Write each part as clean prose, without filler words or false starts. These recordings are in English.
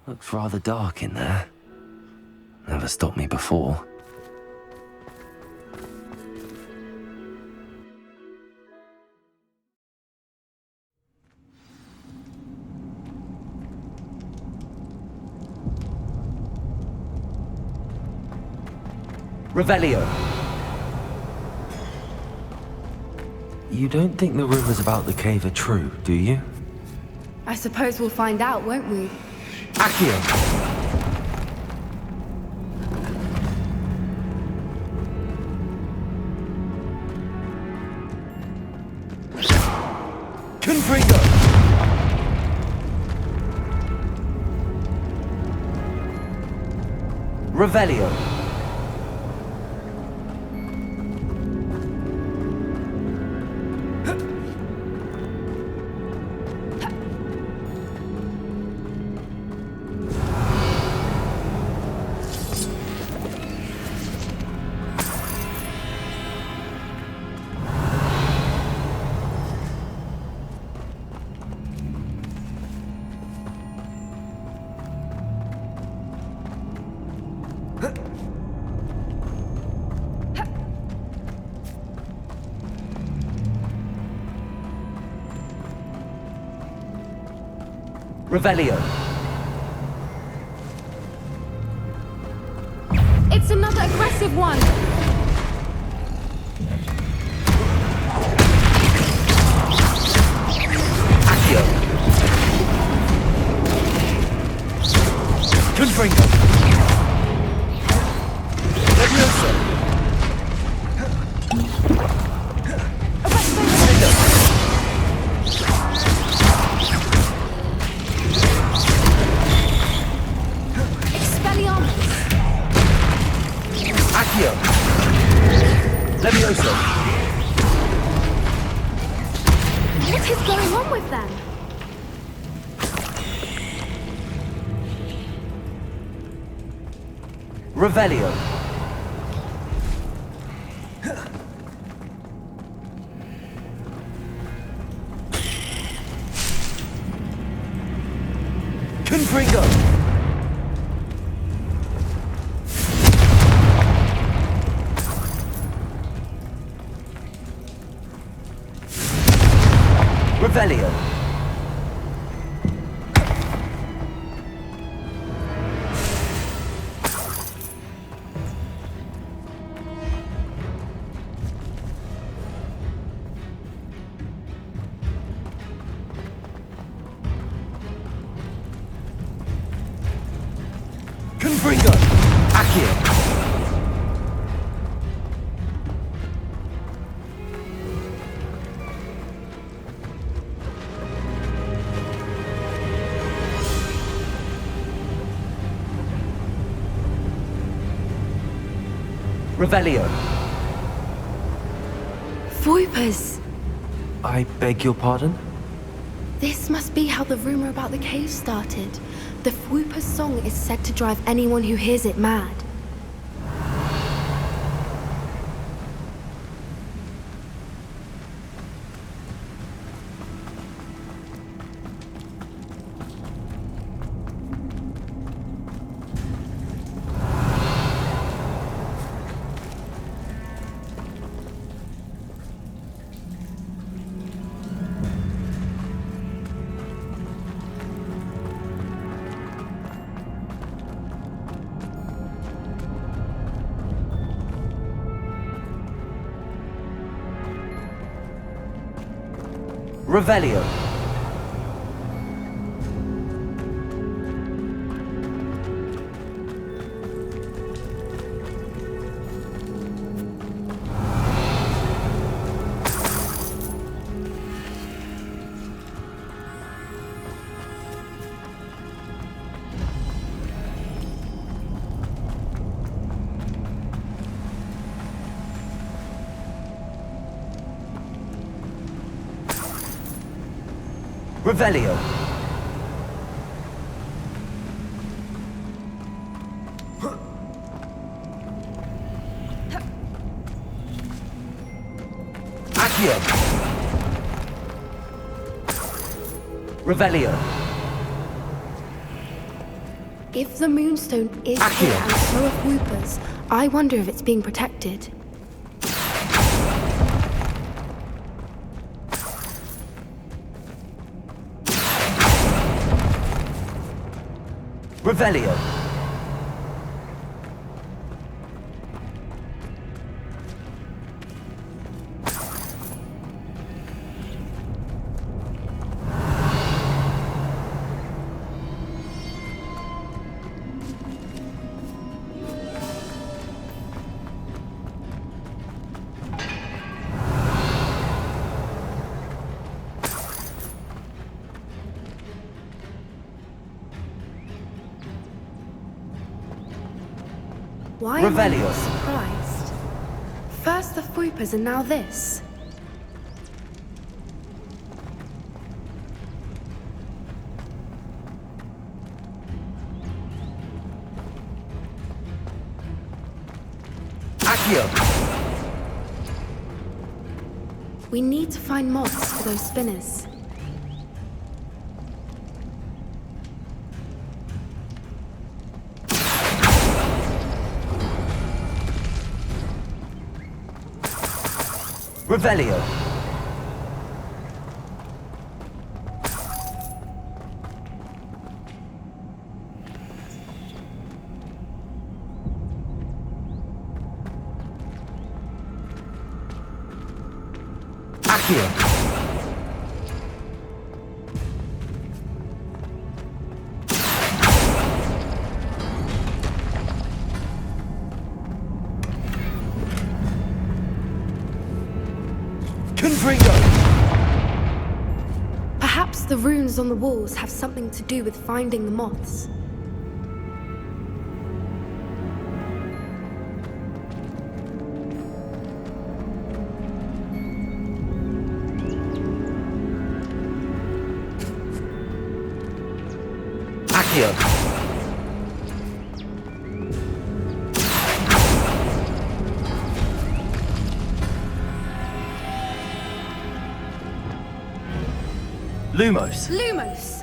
Looks rather dark in there. Never stopped me before. Revelio. You don't think the rumors about the cave are true, do you? I suppose we'll find out, won't we? Accio. Confringo. Revelio. Revelio. It's another aggressive one! Accio. Confringo. Levioso. Accio. Levioso. What is going on with them? Revelio. Confringo. Revelio. Confringo. Accio. Revelio. Voipers! I beg your pardon? This must be how the rumor about the cave started. The Fwooper's song is said to drive anyone who hears it mad. Revelio. Revelio. Accio. Revelio. If the Moonstone is Accio. here and so are Whoopers, I wonder if it's being protected. Revelio. Why am I Revelio. not surprised? First the Whoopers and now this. Accio. We need to find moths for those spinners. Revelio. Accio. Confringo. Perhaps the runes on the walls have something to do with finding the moths. Accio. Lumos. Lumos!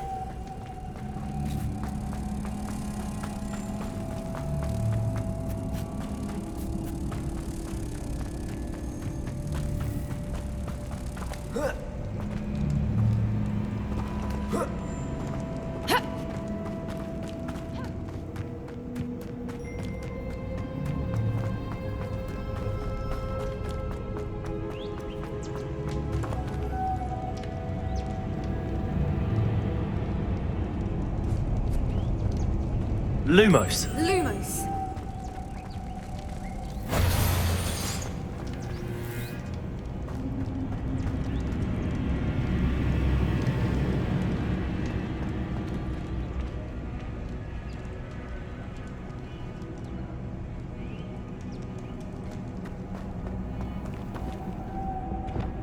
Lumos. Lumos!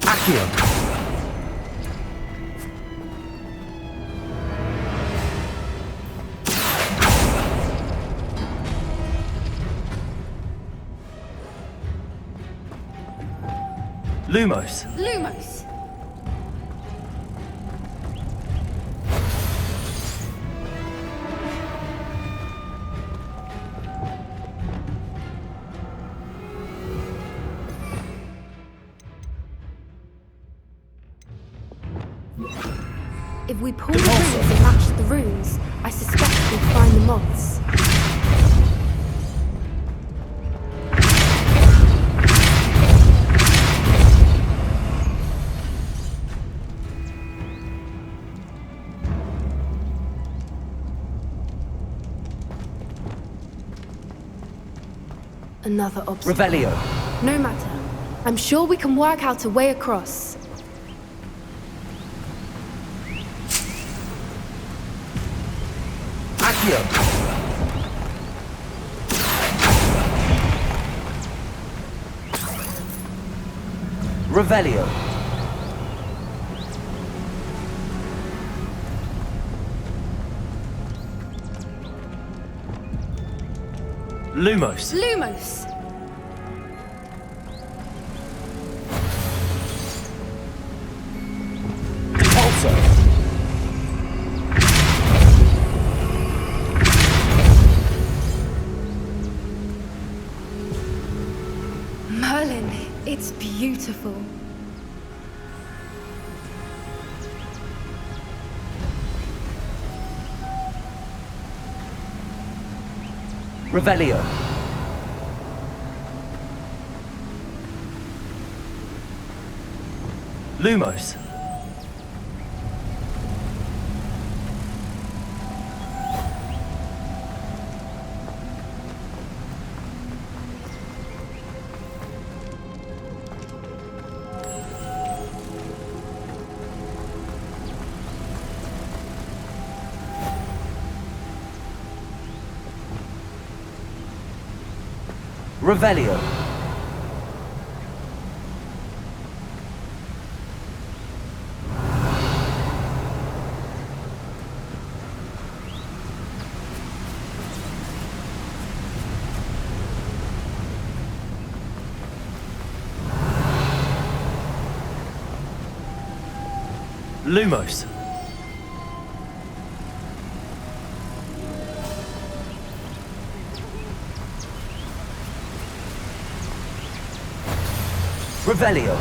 Accio. Lumos. Lumos! If we pull the rings and match the runes, I suspect we'll find the moths. Another obstacle. Revelio. No matter. I'm sure we can work out a way across. Accio. Revelio. Lumos. Lumos! It's beautiful. Revelio. Lumos. Revelio. Lumos. Revelio.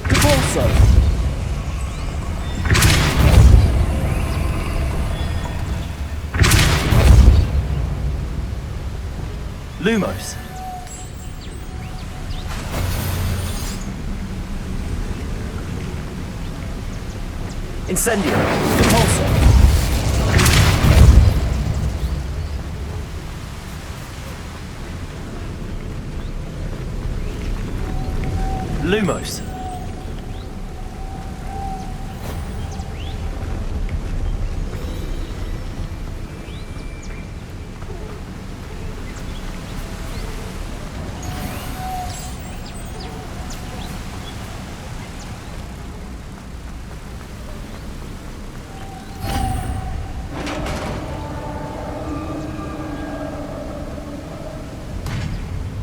Cabalso. Lumos. Incendio. Cabalso. Lumos.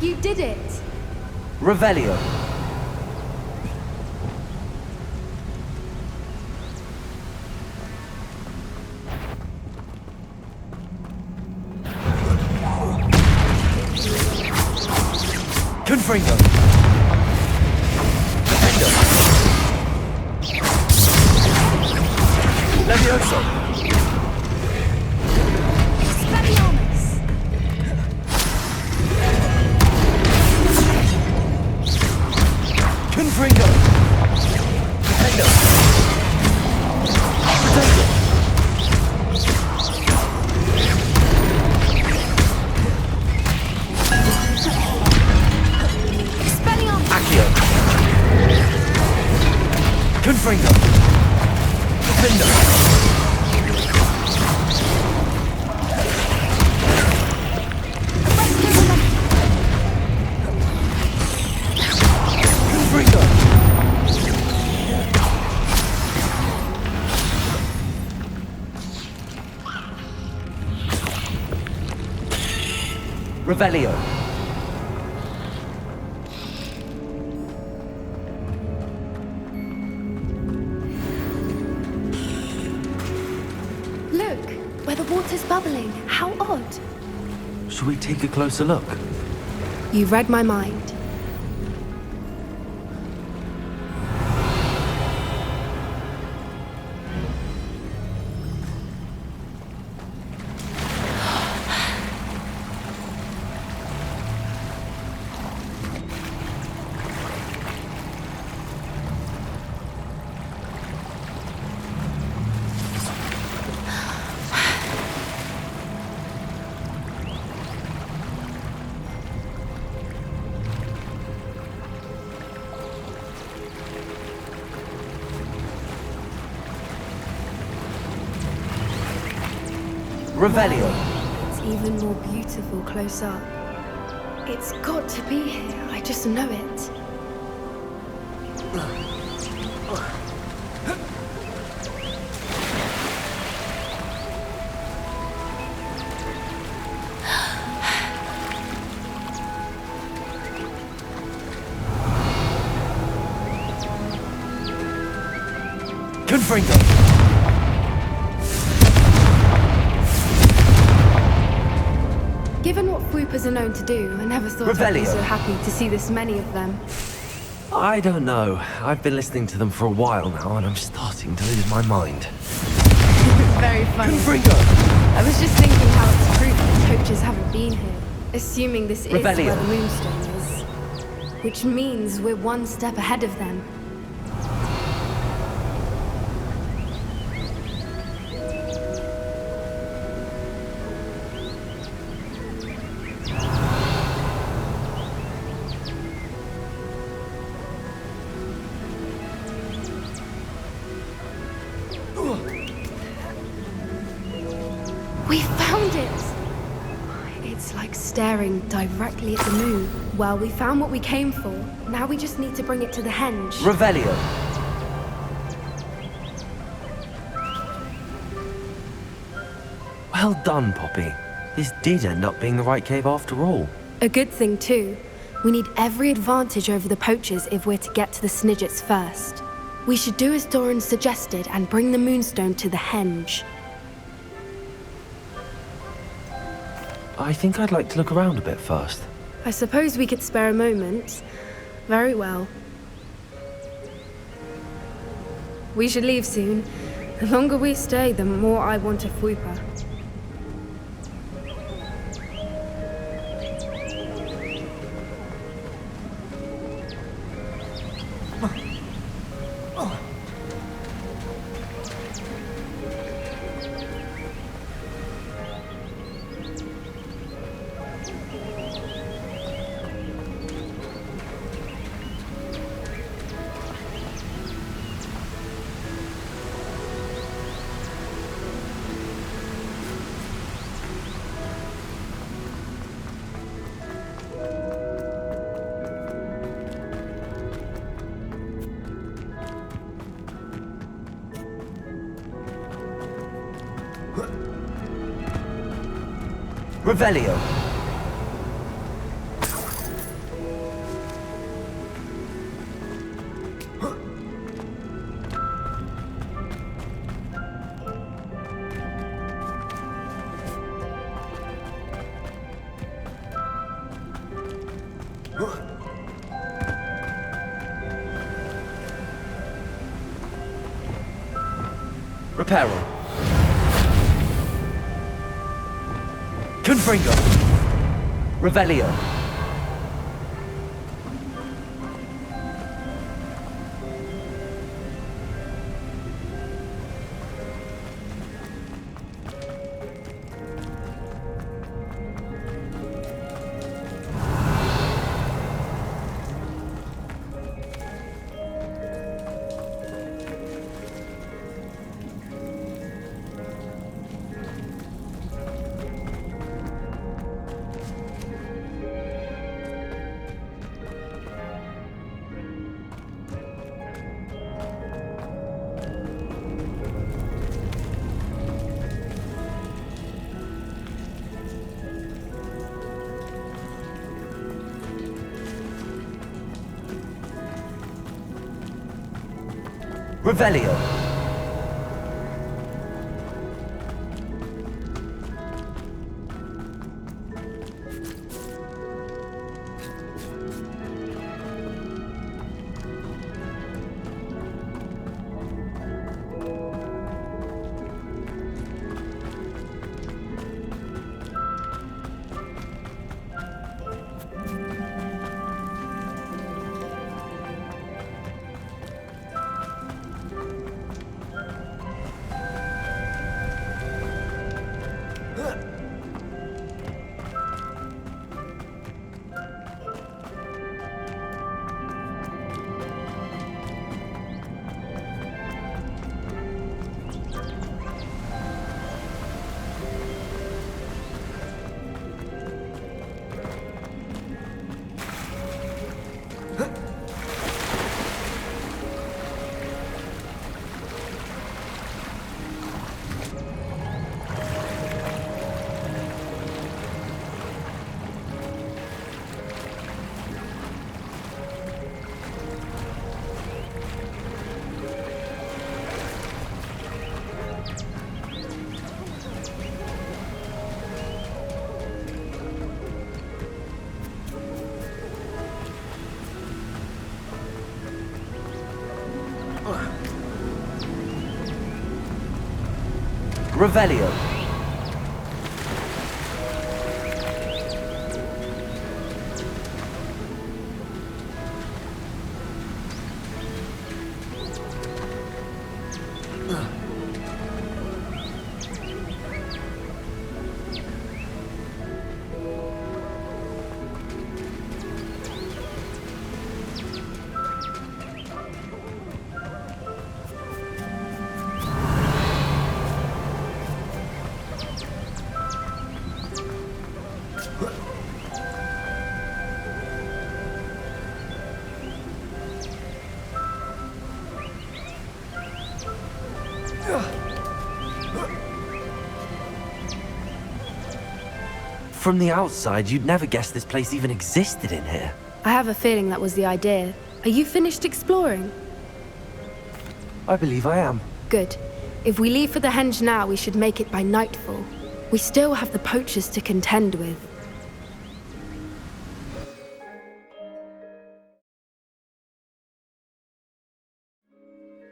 You did it! Revelio. Confringo. Defendo. Levioso. Expelliarmus! Confringo. Defendo. Defendo. Expelliarmus! Accio. Confringo. Defendo. Confringo. Revelio. Look, where the water's bubbling. How odd. Should we take a closer look? You read my mind. Revelio. It's even more beautiful close up. It's got to be here. I just know it. Confringo. Given what Fwoopers are known to do, I never thought I'd be Revelio. so happy to see this many of them. I don't know. I've been listening to them for a while now, and I'm starting to lose my mind. Very funny. Confringo. I was just thinking how it's proof that poachers haven't been here. Assuming this is Revelio. where the Moonstone is. Which means we're one step ahead of them. We found it! It's like staring directly at the moon. Well, we found what we came for. Now we just need to bring it to the henge. Revelio. Well done, Poppy. This did end up being the right cave after all. A good thing, too. We need every advantage over the poachers if we're to get to the Snidgets first. We should do as Doran suggested and bring the Moonstone to the henge. I think I'd like to look around a bit first. I suppose we could spare a moment. Very well. We should leave soon. The longer we stay, the more I want a Fwooper. Revelio. Reparo. Confringo. Revelio. Revelio. Revelio. From the outside, you'd never guess this place even existed in here. I have a feeling that was the idea. Are you finished exploring? I believe I am. Good. If we leave for the henge now, we should make it by nightfall. We still have the poachers to contend with.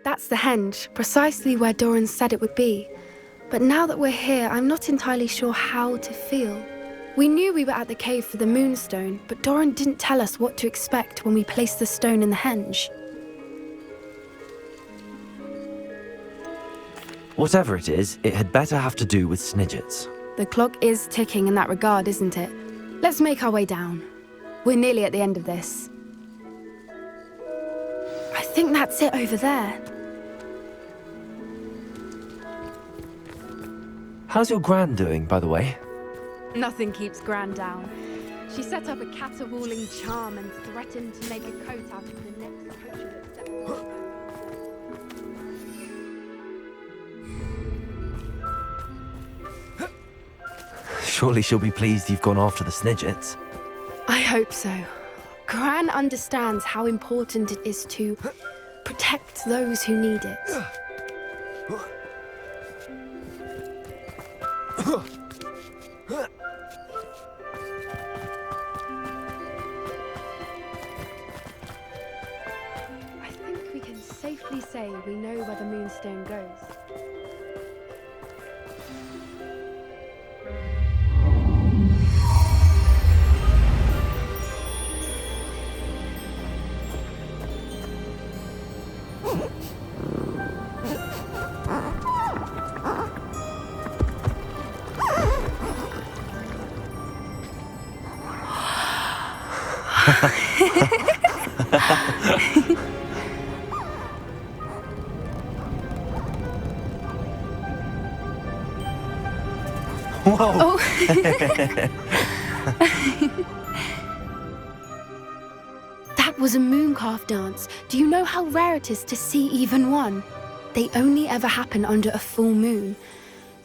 That's the henge, precisely where Doran said it would be. But now that we're here, I'm not entirely sure how to feel. We knew we were at the cave for the moonstone, but Doran didn't tell us what to expect when we placed the stone in the henge. Whatever it is, it had better have to do with Snidgets. The clock is ticking in that regard, isn't it? Let's make our way down. We're nearly at the end of this. I think that's it over there. How's your gran doing, by the way? Nothing keeps Gran down. She set up a caterwauling charm and threatened to make a coat out of the next poacher that stepped Surely she'll be pleased you've gone after the Snidgets. I hope so. Gran understands how important it is to protect those who need it. I think we can safely say we know where the moonstone goes. Whoa! Oh. That was a mooncalf dance. Do you know how rare it is to see even one? They only ever happen under a full moon.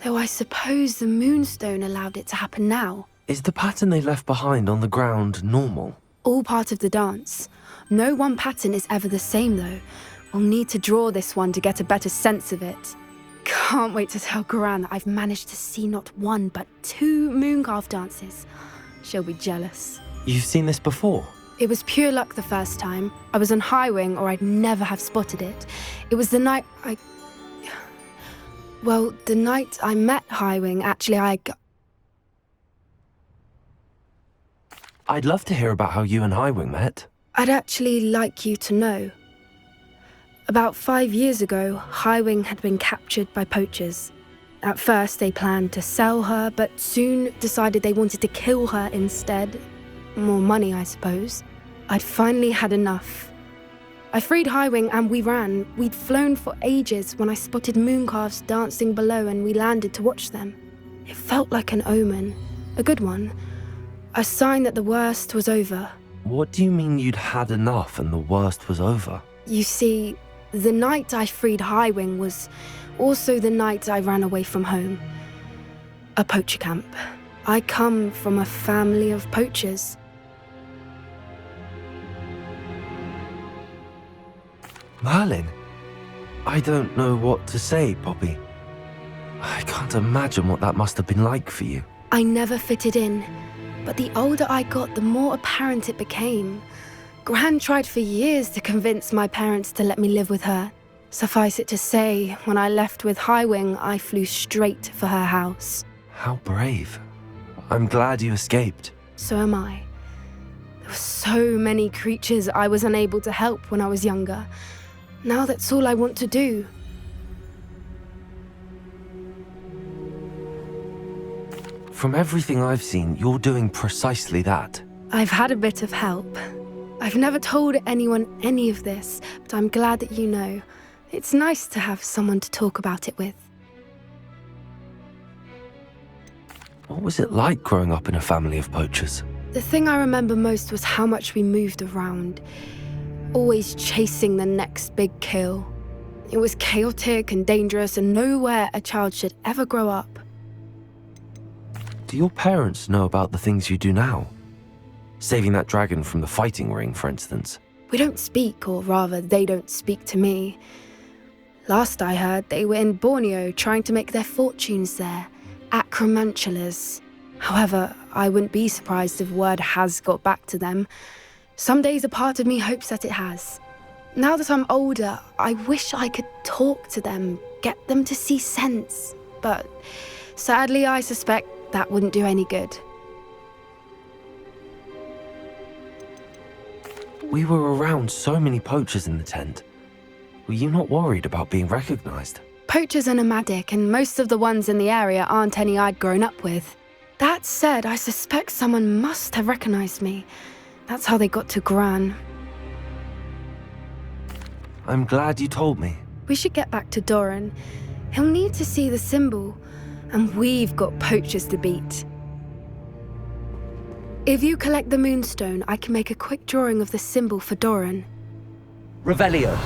Though I suppose the moonstone allowed it to happen now. Is the pattern they left behind on the ground normal? All part of the dance. No one pattern is ever the same, though. We'll need to draw this one to get a better sense of it. Can't wait to tell Gran that I've managed to see not one, but 2 mooncalf dances. She'll be jealous. You've seen this before? It was pure luck the first time. I was on Highwing, or I'd never have spotted it. It was the night Well, the night I met Highwing, actually, I'd love to hear about how you and Highwing met. I'd actually like you to know. About 5 years ago, Highwing had been captured by poachers. At first, they planned to sell her, but soon decided they wanted to kill her instead. More money, I suppose. I'd finally had enough. I freed Highwing and we ran. We'd flown for ages when I spotted mooncalves dancing below and we landed to watch them. It felt like an omen. A good one. A sign that the worst was over. What do you mean you'd had enough and the worst was over? You see, the night I freed Highwing was also the night I ran away from home. A poacher camp. I come from a family of poachers. Merlin? I don't know what to say, Poppy. I can't imagine what that must have been like for you. I never fitted in, but the older I got, the more apparent it became. Gran tried for years to convince my parents to let me live with her. Suffice it to say, when I left with Highwing, I flew straight for her house. How brave. I'm glad you escaped. So am I. There were so many creatures I was unable to help when I was younger. Now that's all I want to do. From everything I've seen, you're doing precisely that. I've had a bit of help. I've never told anyone any of this, but I'm glad that you know. It's nice to have someone to talk about it with. What was it like growing up in a family of poachers? The thing I remember most was how much we moved around, always chasing the next big kill. It was chaotic and dangerous, and nowhere a child should ever grow up. Do your parents know about the things you do now? Saving that dragon from the fighting ring, for instance. We don't speak, or rather, they don't speak to me. Last I heard, they were in Borneo trying to make their fortunes there, acromantulas. However, I wouldn't be surprised if word has got back to them. Some days a part of me hopes that it has. Now that I'm older, I wish I could talk to them, get them to see sense. But sadly, I suspect that wouldn't do any good. We were around so many poachers in the tent. Were you not worried about being recognized? Poachers are nomadic, and most of the ones in the area aren't any I'd grown up with. That said, I suspect someone must have recognized me. That's how they got to Gran. I'm glad you told me. We should get back to Doran. He'll need to see the symbol, and we've got poachers to beat. If you collect the moonstone, I can make a quick drawing of the symbol for Doran. Revelio.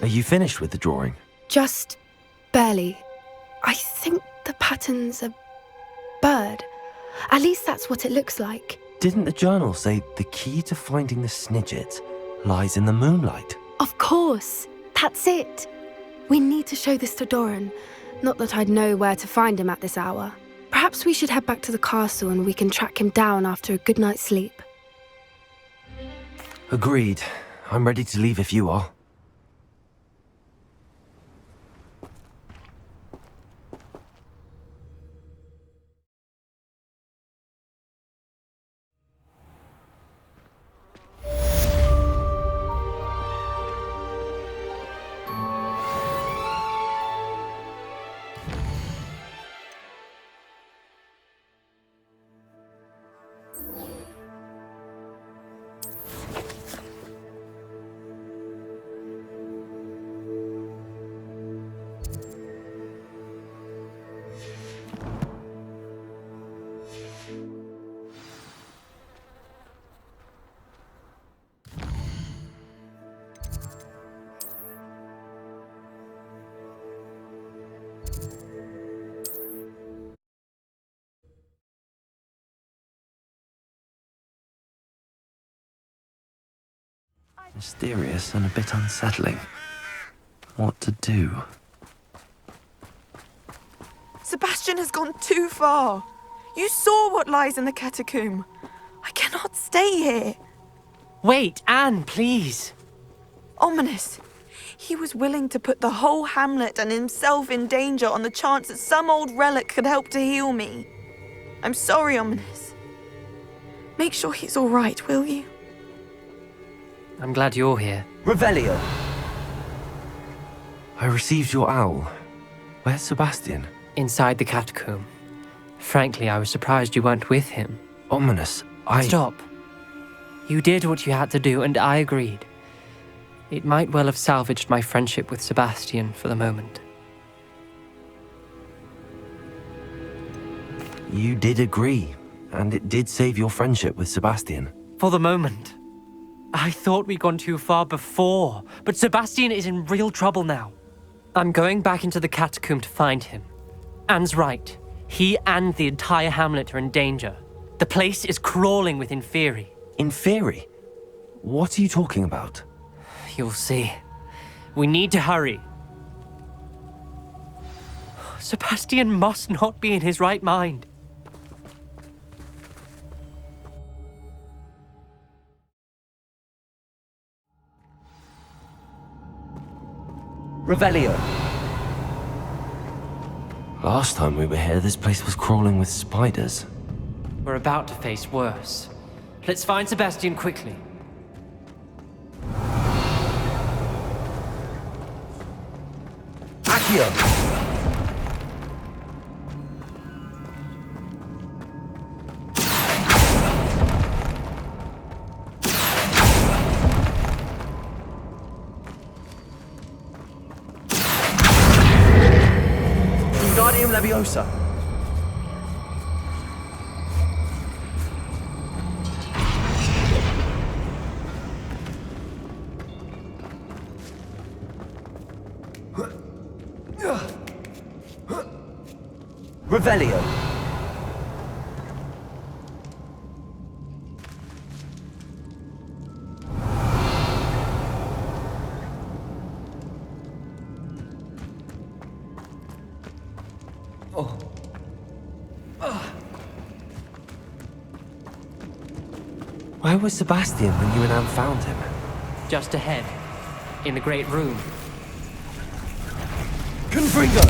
Are you finished with the drawing? Just barely. I think the pattern's a bird. At least that's what it looks like. Didn't the journal say the key to finding the Snidget lies in the moonlight? Of course. That's it. We need to show this to Doran. Not that I'd know where to find him at this hour. Perhaps we should head back to the castle and we can track him down after a good night's sleep. Agreed. I'm ready to leave if you are. Mysterious and a bit unsettling. What to do? Sebastian has gone too far. You saw what lies in the catacomb. I cannot stay here. Wait, Anne, please. Ominous. He was willing to put the whole hamlet and himself in danger on the chance that some old relic could help to heal me. I'm sorry, Ominous. Make sure he's all right, will you? I'm glad you're here. Revelio. I received your owl. Where's Sebastian? Inside the catacomb. Frankly, I was surprised you weren't with him. Ominous, Stop. You did what you had to do, and I agreed. It might well have salvaged my friendship with Sebastian for the moment. You did agree, and it did save your friendship with Sebastian. For the moment. I thought we'd gone too far before, but Sebastian is in real trouble now. I'm going back into the catacomb to find him. Anne's right. He and the entire hamlet are in danger. The place is crawling with Inferi. Inferi? What are you talking about? You'll see. We need to hurry. Sebastian must not be in his right mind. Revelio. Last time we were here, this place was crawling with spiders. We're about to face worse. Let's find Sebastian quickly. Accio. Wingardium Leviosa. Revelio. Where was Sebastian when you and Anne found him? Just ahead, in the Great Room. Confringo.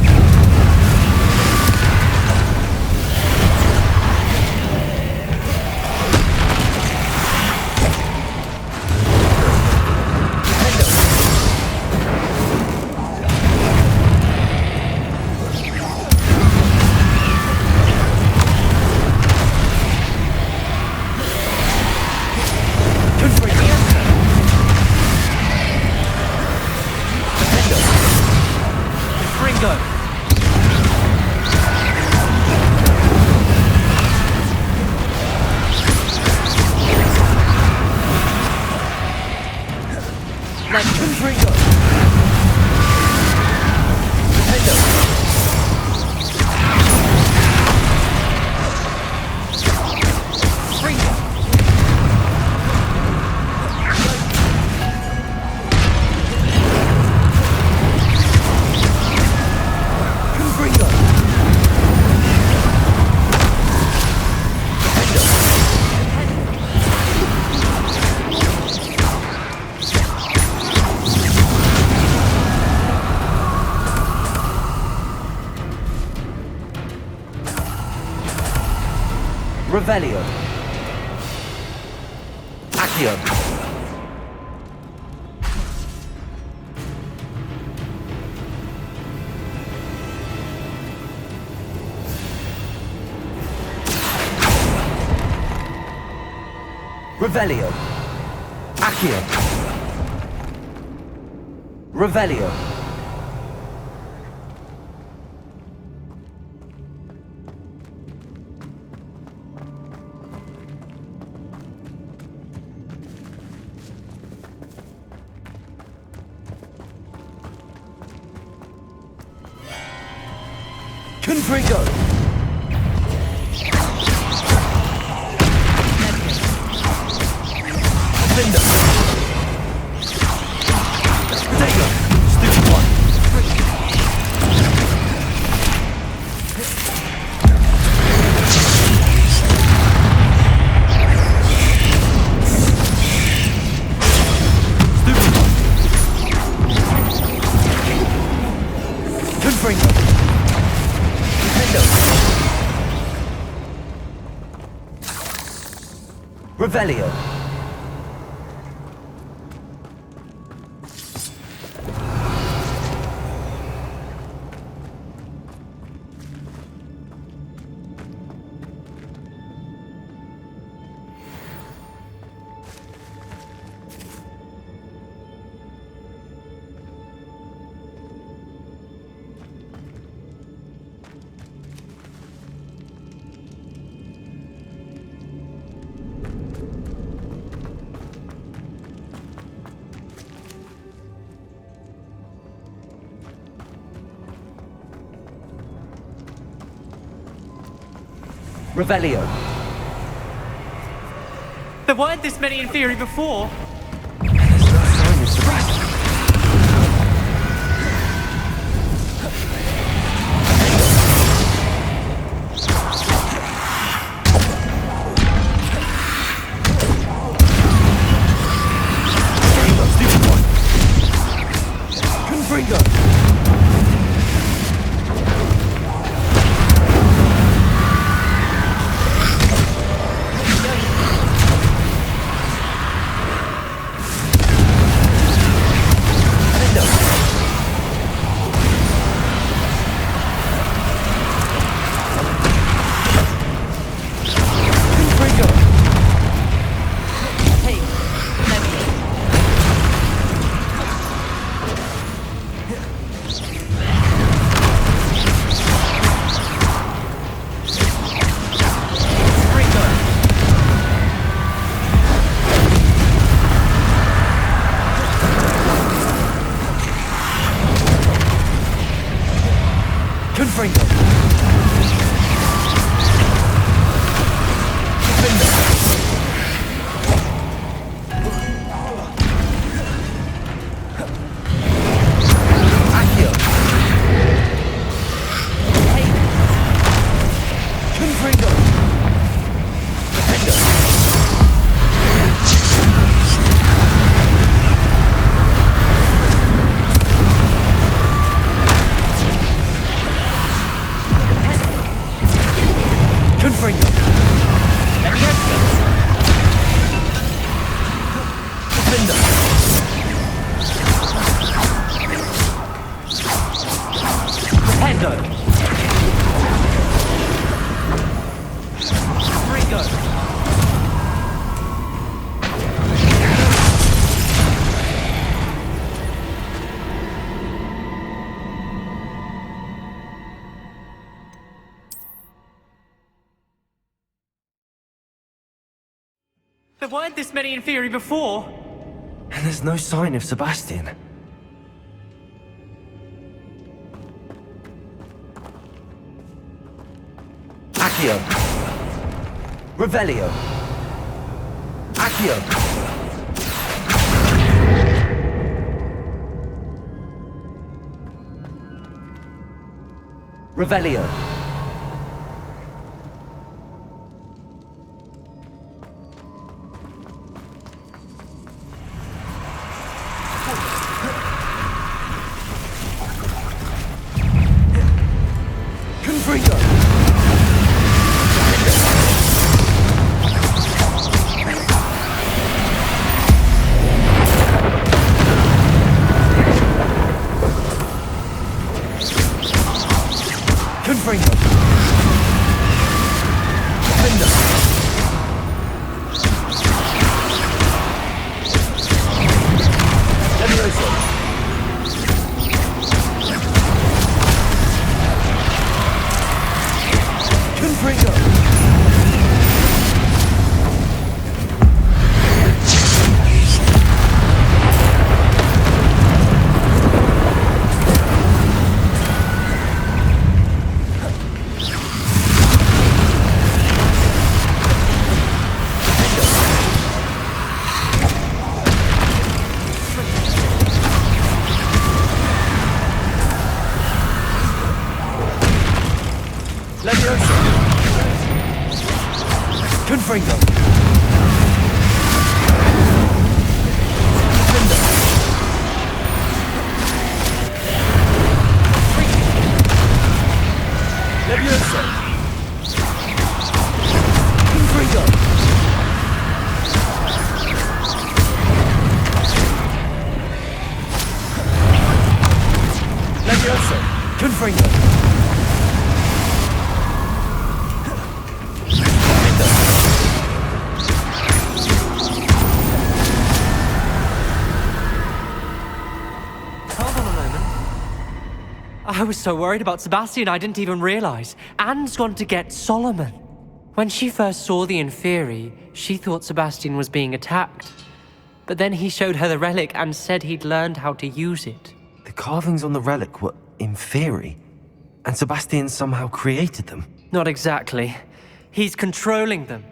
Revelio. Accio. Revelio. Accio. Revelio. Confringo. Defender. Potato. Stupid one. Stupid one. Confringo. Revelio. Revelio. There weren't this many in theory before. There's no sign of Sebastian. Confringo. Levioso. Defender. Pretendo. Ringo. There weren't this many in theory before. And there's no sign of Sebastian. Accio. Revelio. Accio. Revelio. Confringo. Confringo. Defender. Levioso. Confringo. Levioso. Confringo. Defender. Levioso. Confringo. Levioso. Confringo. I was so worried about Sebastian I didn't even realize. Anne's gone to get Solomon. When she first saw the Inferi, she thought Sebastian was being attacked. But then he showed her the relic and said he'd learned how to use it. The carvings on the relic were Inferi, and Sebastian somehow created them. Not exactly. He's controlling them.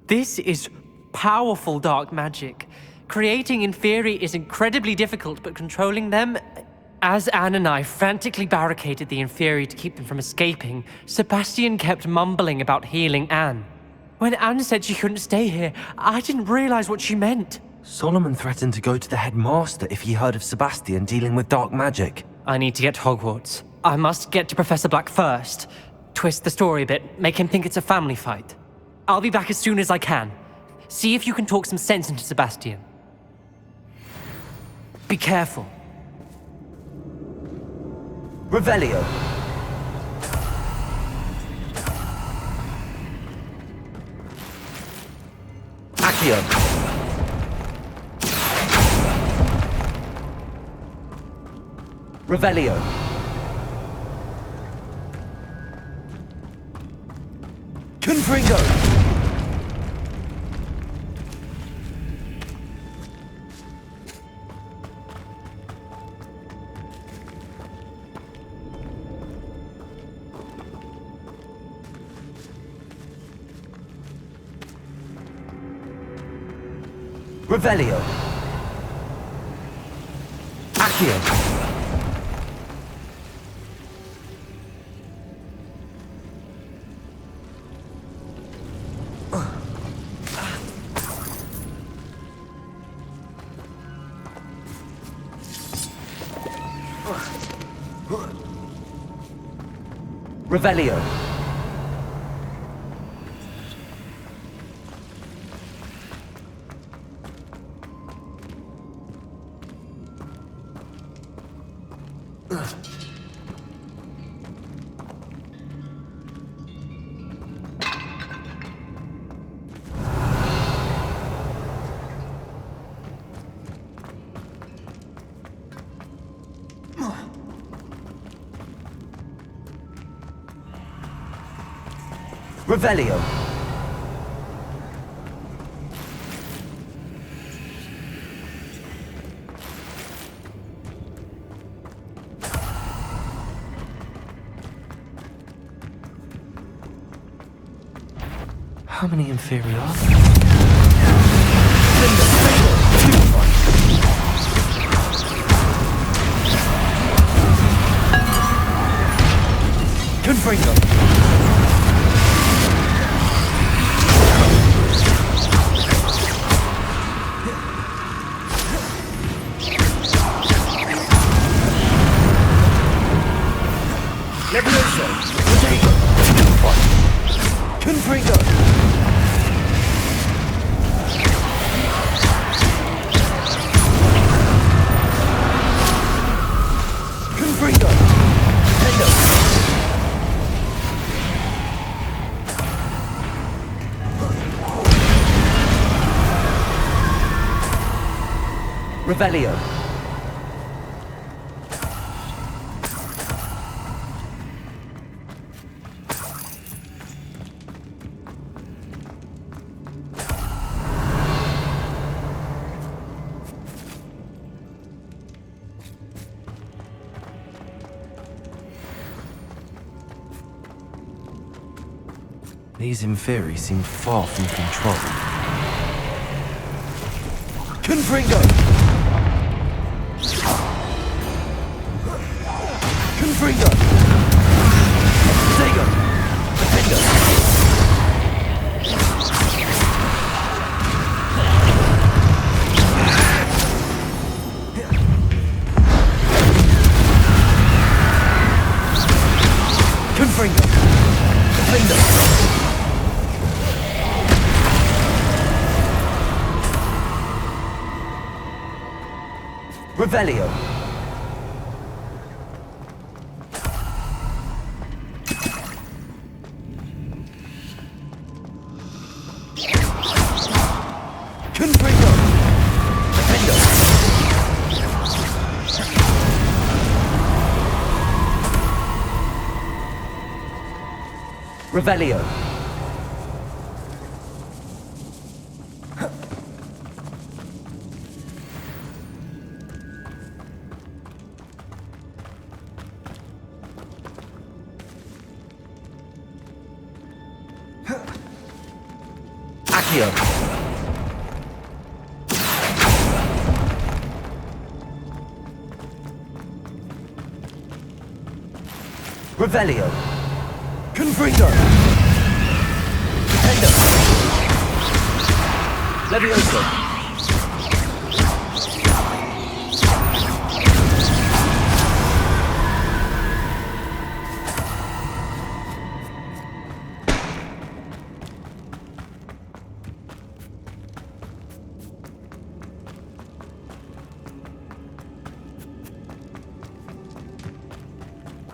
This is powerful dark magic. Creating Inferi is incredibly difficult, but controlling them... As Anne and I frantically barricaded the Inferi to keep them from escaping, Sebastian kept mumbling about healing Anne. When Anne said she couldn't stay here, I didn't realize what she meant. Solomon threatened to go to the headmaster if he heard of Sebastian dealing with dark magic. I need to get to Hogwarts. I must get to Professor Black first. Twist the story a bit, make him think it's a family fight. I'll be back as soon as I can. See if you can talk some sense into Sebastian. Be careful. Revelio. Accio. Revelio. Confringo. Revelio. Accio. Revelio. Revelio. How many inferior are there? Confringo. Levioso. Rodrigo. Confringo. Confringo. Nintendo. Revelio. These inferi seem far from control. Confringo. Confringo. Sego. Defendo. Confringo. Defendo. Revelio. Confringo. Defendo. Revelio. Accio. Revelio. Confringo. Defendo. Levioso.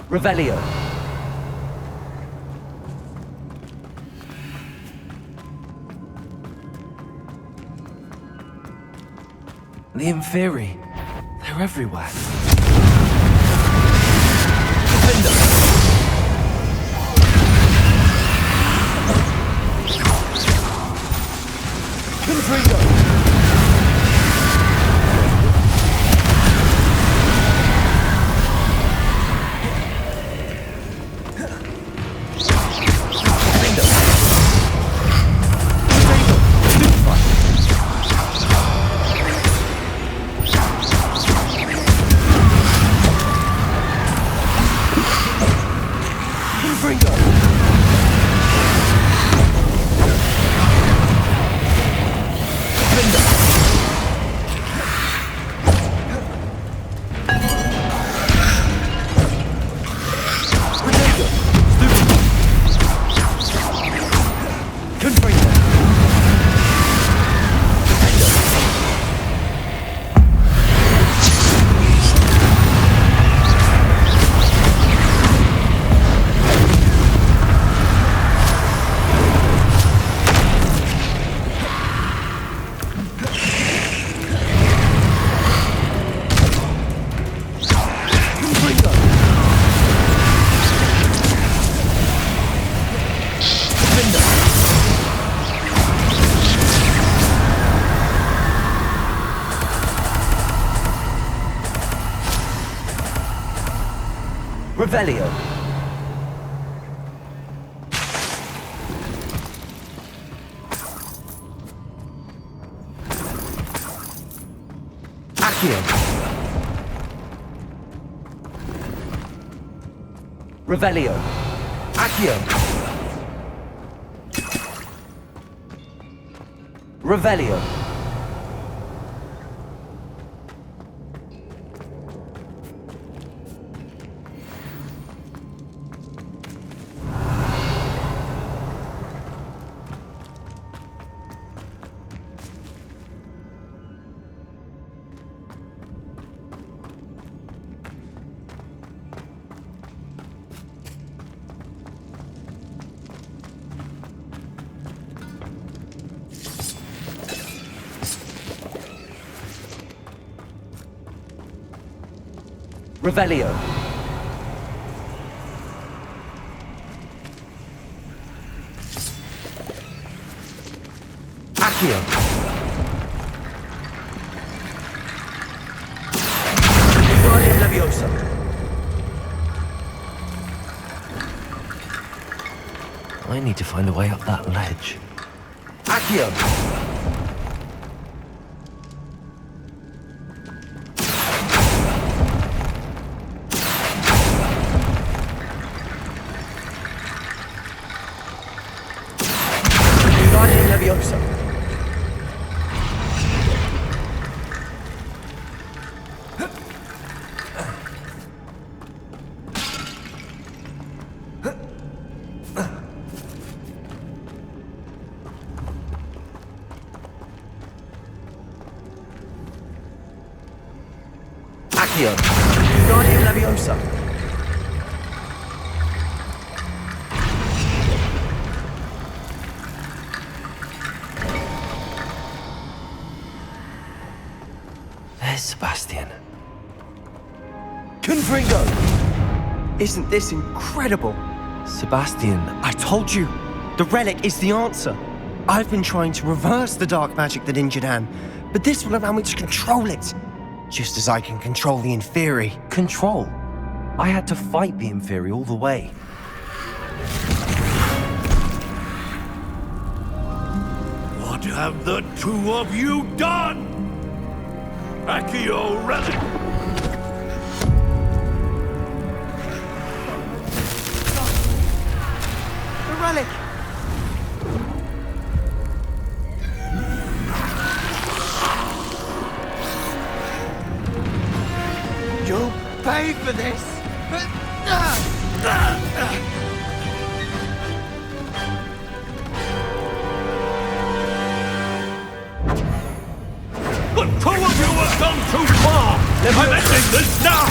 Revelio. The inferi, they're everywhere. Defendo. Confringo. Defendo. Confringo. Stupefy. Revelio. Accio. Revelio. Accio. Revelio. Revelio. Accio. Guardian Leviosa. I need to find a way up that ledge. Accio. Guardian Leviosa. Accio. Guardian Leviosa. There's Sebastian. Confringo. Isn't this incredible? Sebastian, I told you, the relic is the answer. I've been trying to reverse the dark magic that injured Anne, but this will allow me to control it. Just as I can control the Inferi. control. I had to fight the Inferi all the way. What have the two of you done? Accio Relic! The relic! You'll pay for this! The two of you have gone too far! I'm ending this now!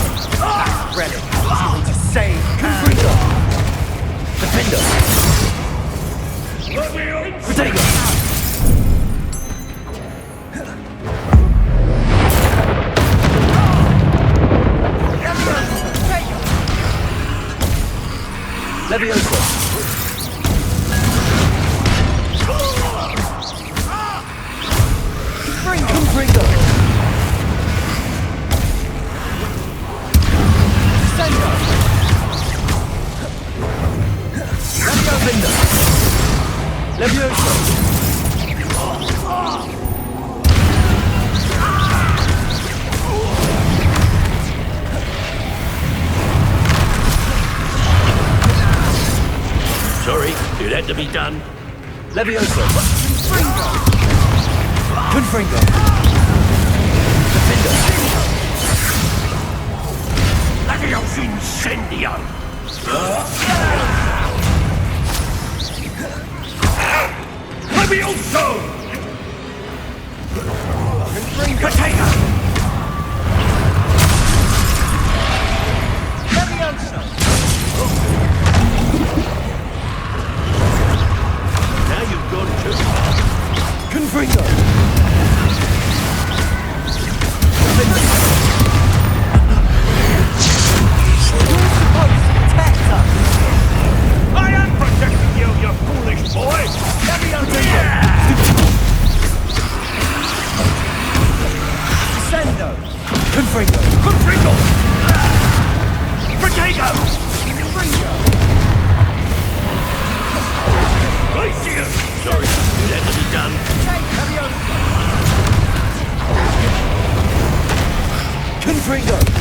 Relic is going to save Confringo! Defender! Protego! Leviosa! Confringo! Descendo! Leviosa! Leviosa! Sorry, it had to be done. Leviosa! Confringo! Defender! Leviosa Incendio! Levioso! Potato! Leviosa! Now you've gone too far. Confringo! I am protecting you, you foolish boy! Descendo! Confringo! Confringo! Potato! Confringo!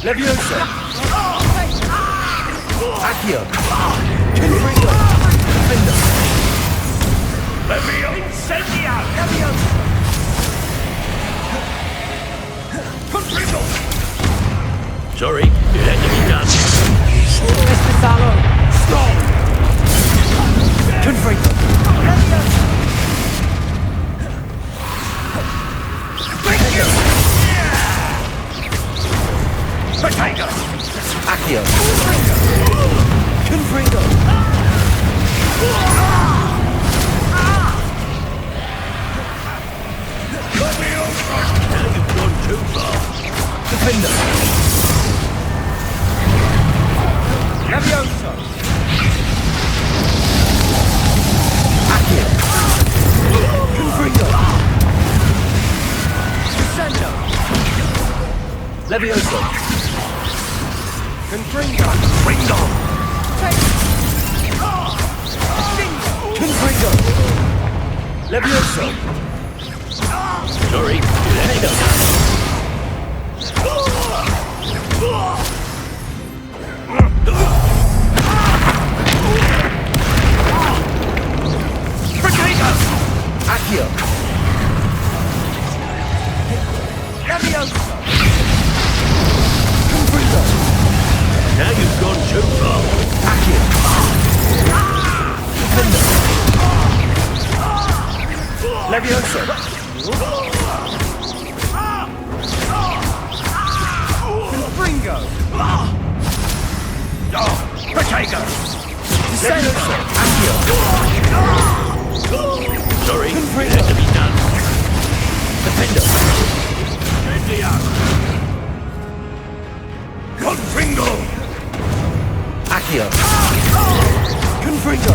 Leviosa! Accio! Confringo! Defender! Levio! Incendia! Leviosa! Confringo! Sorry, it had to be done. Mr. Sallow! Stop! Confringo! Leviosa! Thank you! Potato! Accio! Confringo! Now you've gone too far. Defender! Leviosa! Accio! Confringo! Descendo! Leviosa! Confringo! Confringo! Confringo! Leviosa! Sorry, it had to be done. Potato! Accio! Leviosa! Confringo! Now you've gone too far. Accio! Defender! Leviosa! Confringo! Potato! Leviosa! Accio! Sorry, it Confringo! had to be done. Defender! Incendia! Confringo! Accio! Confringo!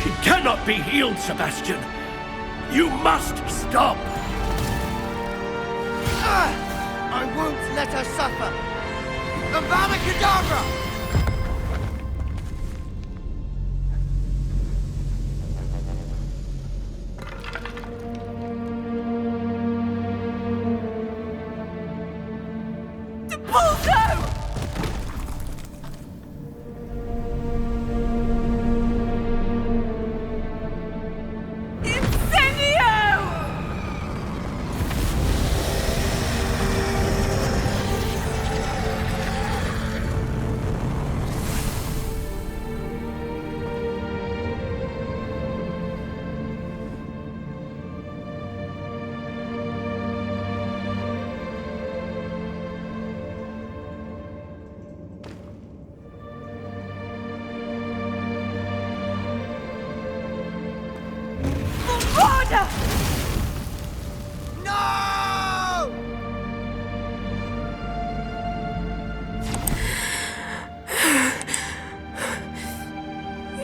She cannot be healed, Sebastian. You must stop. I won't let her suffer! Avada Kedavra!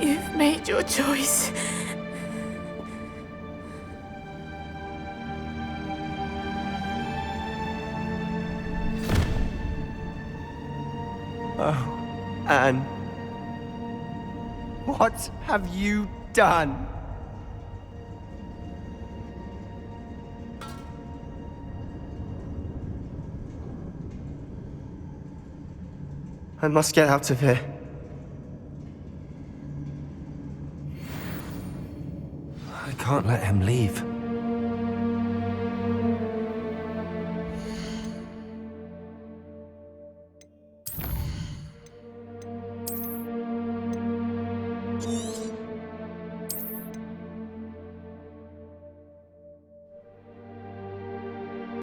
You've made your choice. Oh, Anne. What have you done? I must get out of here. I can't let him leave.